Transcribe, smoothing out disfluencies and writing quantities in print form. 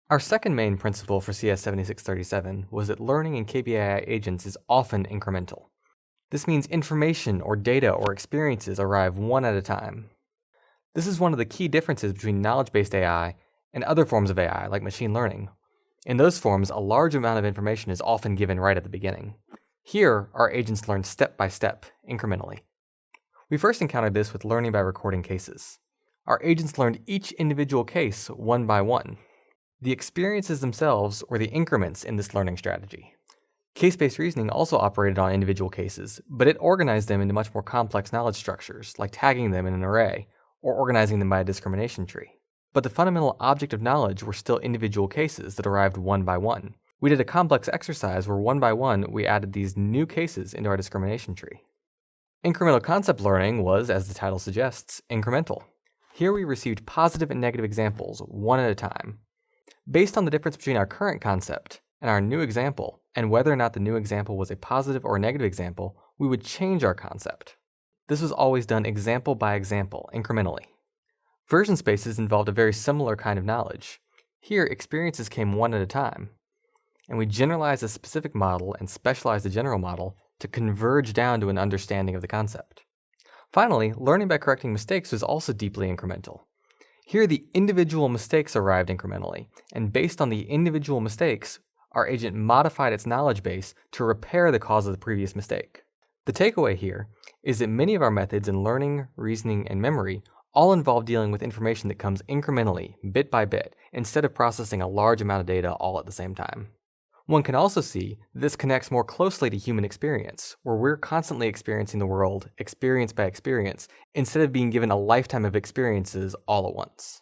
Our second main principle for CS7637 was that learning in KBAI agents is often incremental. This means information or data or experiences arrive one at a time. This is one of the key differences between knowledge-based AI and other forms of AI like machine learning. In those forms, a large amount of information is often given right at the beginning. Here, our agents learn step by step, incrementally. We first encountered this with learning by recording cases. Our agents learned each individual case one by one. The experiences themselves were the increments in this learning strategy. Case-based reasoning also operated on individual cases, but it organized them into much more complex knowledge structures, like tagging them in an array, or organizing them by a discrimination tree. But the fundamental object of knowledge were still individual cases that arrived one by one. We did a complex exercise where one by one we added these new cases into our discrimination tree. Incremental concept learning was, as the title suggests, incremental. Here we received positive and negative examples one at a time. Based on the difference between our current concept and our new example, and whether or not the new example was a positive or negative example, we would change our concept. This was always done example by example, incrementally. Version spaces involved a very similar kind of knowledge. Here, experiences came one at a time, and we generalized a specific model and specialized the general model to converge down to an understanding of the concept. Finally, learning by correcting mistakes was also deeply incremental. Here, the individual mistakes arrived incrementally, and based on the individual mistakes, our agent modified its knowledge base to repair the cause of the previous mistake. The takeaway here is that many of our methods in learning, reasoning, and memory all involve dealing with information that comes incrementally, bit by bit, instead of processing a large amount of data all at the same time. One can also see this connects more closely to human experience, where we're constantly experiencing the world, experience by experience, instead of being given a lifetime of experiences all at once.